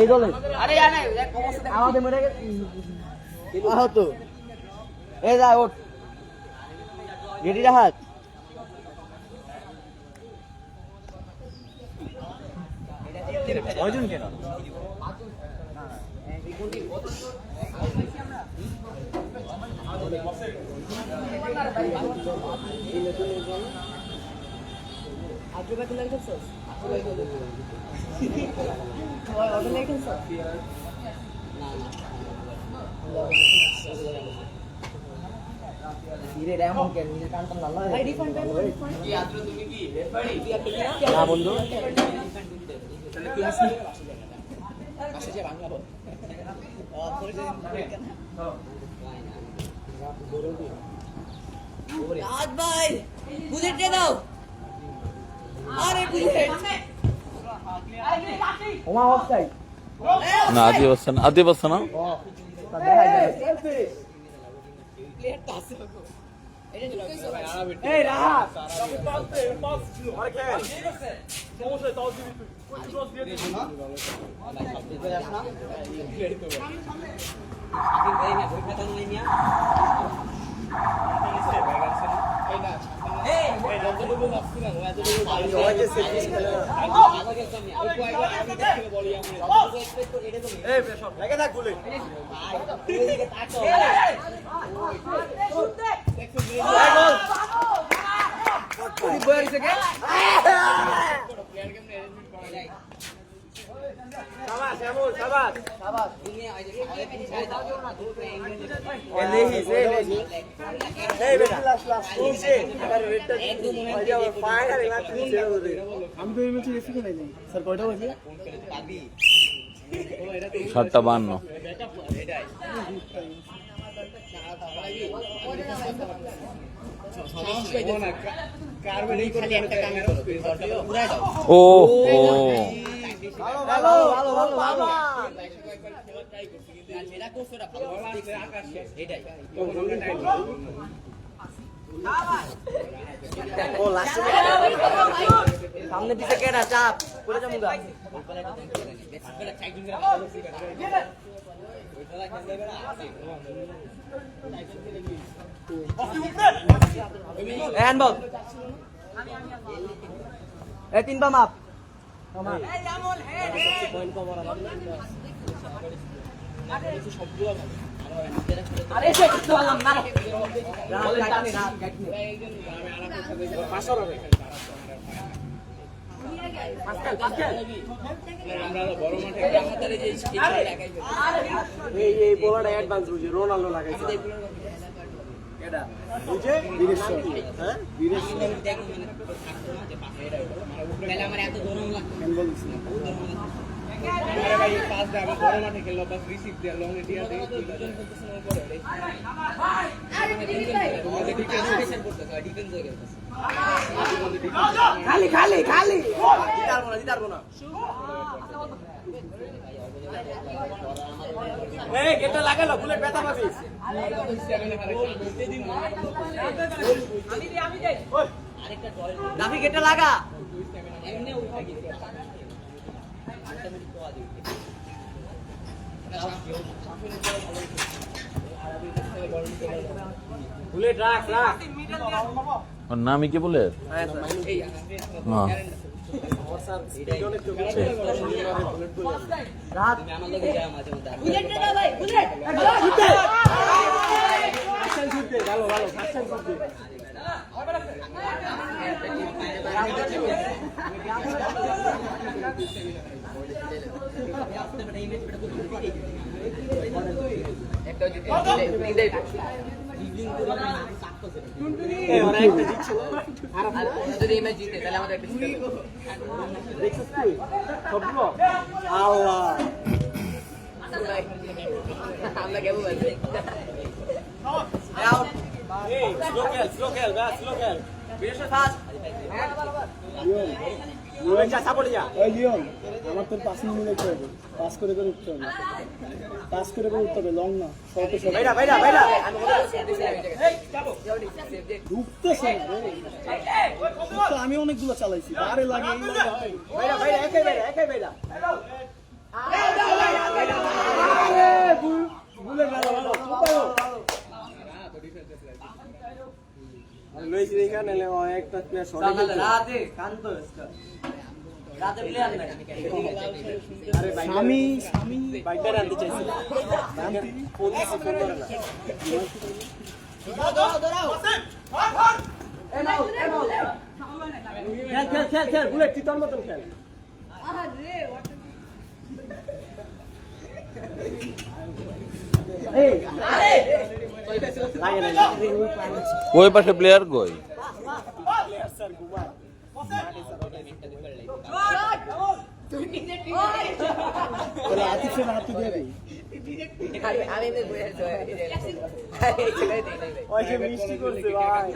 এই দলে আমাদের মনে আহত এই যা ওঠ গেটি রাহাত কয়জন কেন বন্ধু ভাই বুলেট দাও আরে বুলেট ওমা অফসাইড না আদি অবস্থা না প্লেয়ার তো আছে এই রাহাত সমস্যা তাও দিবি তুই ক্রস দিয়ে দিবি না আমি তো এই ম্যাচে রেসি খেলাই নাই স্যার কয়টা বাজে 7:52 ও ও ভালো ভালো ভালো ভালো ও লাস্টে সামনে পিছে কেডা চাপ করে যামুগা হ্যান্ডবল এই তিন পা মাপ এই জামল হেড পয়েন্ট কভার আরে সে কিছু বললাম না রাত কাটনি পাঁচশো হবে এই বলাটা অ্যাডভান্স বুঝি রোনাল্ডো লাগাইছে এটা বুঝে বীরেশ্বর হ্যাঁ বীরেশ্বর তাহলে আমার এত দৌড়ানো লাগবে হ্যান্ডবল দিছি আরে ভাই পাস দে আমি বড় মাঠে খেললো পাস রিসিভ দে লং এ দিয়া দে খালি খালি খালি দিতারবো না এই গেটটা লাগালো বুলেট ব্যথা পাবিস আমি যাই আরেকটা দাবি গেটটা লাগা এমনি উঠা গেছে বুলেট রাখ রাখ ওর নামই কি বলে না রাত বুলেট দাও ভাই বুলেট ভালো ভালো সাকসেস করতে একটা দিলে এই ওরা একটা দিচ্ছে আর যদি এই ম্যাচ জিতে তাহলে আমাদের একটা দেখছিস তুই সবগুলো আল্লাহ আমরা কেমন বলছি এই স্লো খেল গা স্লো খেল ফাস্ট লিওন যা সাপোর্টে যা। ওই লিওন আমার তোর পাস নিয়ে নিতে হবে, পাস করে করে উঠতে হবে, পাস করে করে উঠতে হবে, লং না শর্টে শর্ট বাইরা বাইরা বাইরা আমি ওদের সেভ দিছিলাম এই জায়গায় ঢুকতেছে না রে। তো আমি অনেকগুলো চালাইছি, আরে লাগে এই লাগে বাইরা বাইরা একাই বাইরা ভুলে গেল লইছি এখানে একটা প্লেয়ার শর্ট রাতে কান্ত রাতে প্লেয়ার নাই। আরে আমি বাইকটা আনতে চাইছি ফোন দিছি ফোন করে না। খেল বুলেট তুই তোর মতন খেল। এই লাগে না ওই পাশে প্লেয়ার কই? স্যার ঘুমা তাহলে আতিফ সে হাত দিয়ে দেই। আমি এমনি বলে আছি ওই যে মিষ্টি করছে ভাই।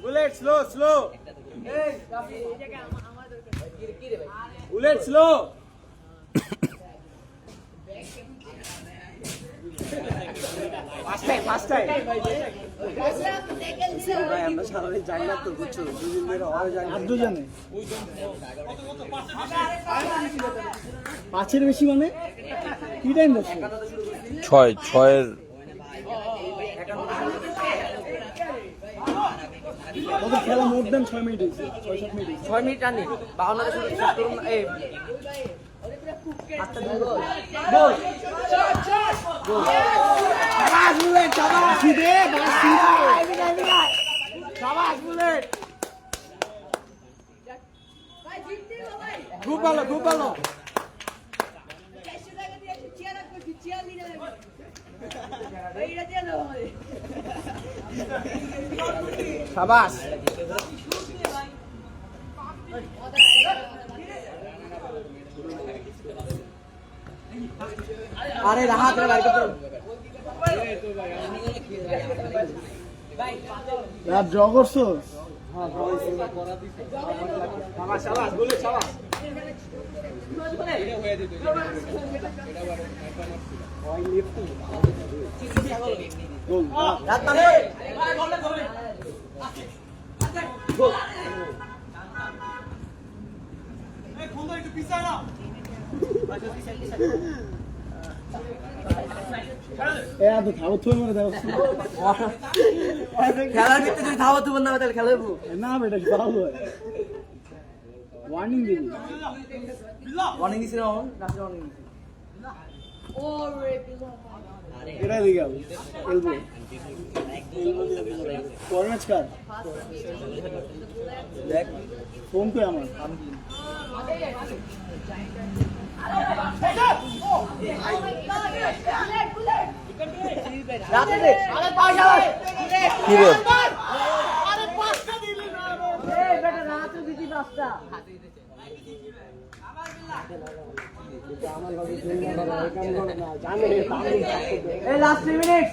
Bullet slow bullet slow first time ভাই আমরা সারাদিন জানি না তো বুঝছো, দুদিন ধরে হয় জানি আর দুজনে পাঁচের বেশি মানে কি টাইম বসে? 6-6-এর ওদের খেলা মোর দেন 6 মিনিট হয়েছে, 6-7 মিনিট হয়েছে। 6 মিনিট রানি 52 শুরু করুন এই শাবাশ বুলেট শাবাশ বাসি দে, বাসি দে। শাবাশ বুলেট খুব ভালো শাবাশ আরে রাহাত রে ভাই রাত ড্র করছো? শাবাশ বুলেট শাবাশ গোল। রাত মানে এ আদু থাও তুই মরে দাও। খেলার ভিতরে যদি ধাওয়া তুই না তাহলে খেলবো না বেটা ফাউল হয়। ওয়ার্নিং দিবি। ওয়ার্নিং দিছি না রাতে ওয়ার্নিং দিছি এটা দিকে আও। এলবো। কর্নার কার? দেখ ফোন কই আমার? রাতে দে আরে পাঁচ শাবাশ কি রে? আরে পাঁচটা দিলি না এই বেটা রাতে দিছি পাঁচটা এই লাস্ট 3 মিনিট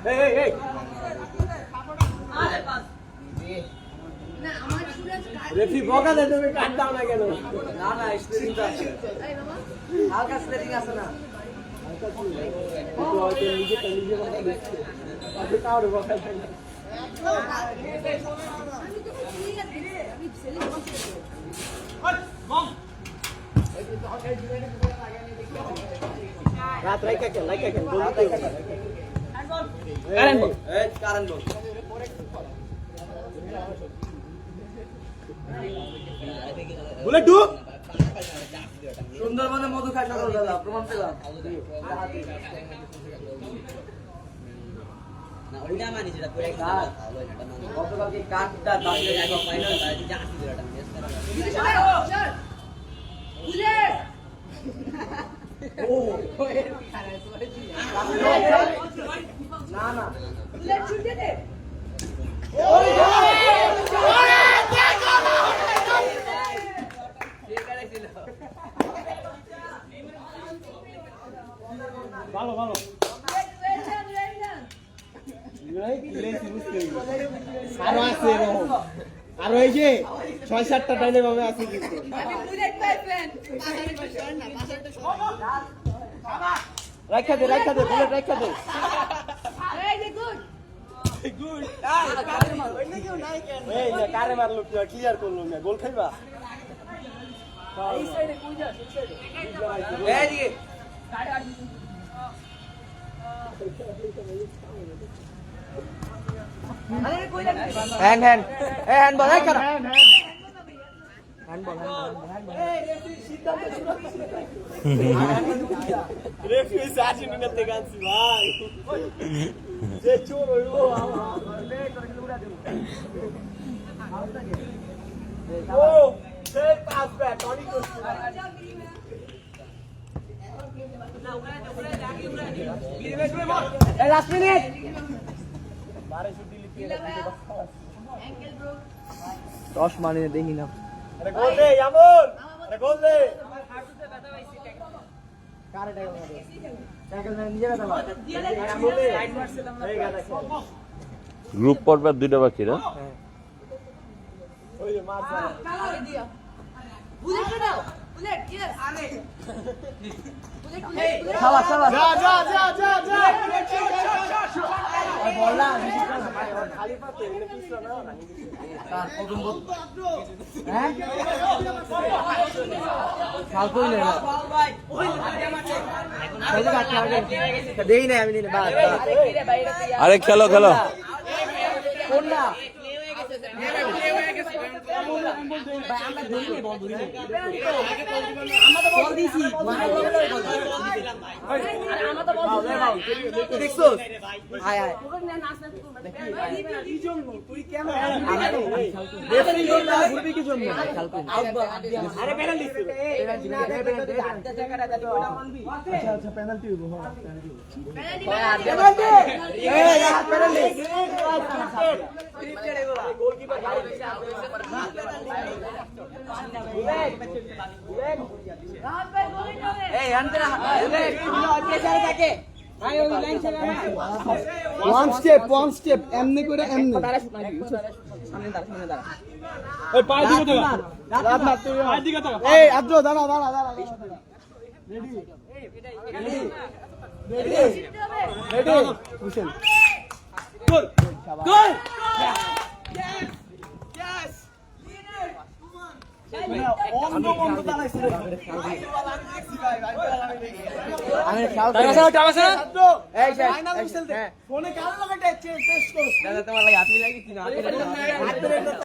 এই রেফি বকা দে তুমি কাট দাও না কেন না না স্প্রেডিং তো আছে হালকা স্প্রেডিং আছে না হালকা স্প্রেডিং তো হয়তো নিজে বকা দিচ্ছে আপনি কাউরে বকা দেন না রাত লাইকা কেন গোল দিতে কারণ বল বুলেট ডু সুন্দরবনে মধু খাই সকালবেলা প্রমাণ পেলাম গতকালকে কাঠটা দাঁড়িয়ে না না ভালো ভালো আরো আছে এরকম আরো এই যে 6-7টা টাইলে ভাবে আছে কিন্তু রাখা দে বুলেট রাখা দে এই না কারে মারলো ক্লিয়ার করলো না গোল খাইবা হ্যান্ড বল এই করা রেফারি 60 মিনিট থেকে আনছি ভাই যে চোর হইলো ও সেই পাস ব্যাক অনেক লাস্ট মিনিট দশ মানে দেখি না আরে গোল দে ইয়ামুন আরে গোল দে কারে টাকা মারে সাইকেল মানে নিজে কথা বল এই গাদা গ্রুপ পর্বের 2টা বাকি না ওই যে মার খাওয়া খাওয়া যা বল না খালি পাতে এনে কিছু না প্রথম বল হ্যাঁ ফাল কইলে না এই যে কাটতে হবে দেই না আমি দিনে বাস আরে খেলো খেলো কোন না আচ্ছা পেনাল্টি হইব ওয়ান স্টেপ এমনি করে এমনি এই পায়ে দিকে তো রাত না তুই পায়ে দিকে তো এই আদ্র দাঁড়া রেডি হুসেন গোল অন্ধ দাঁড়াইছে আমি খেয়াল এই ফোনে কার লগে টেস্ট করছ দাদা তোমার লাগে হাত মিলাই কি না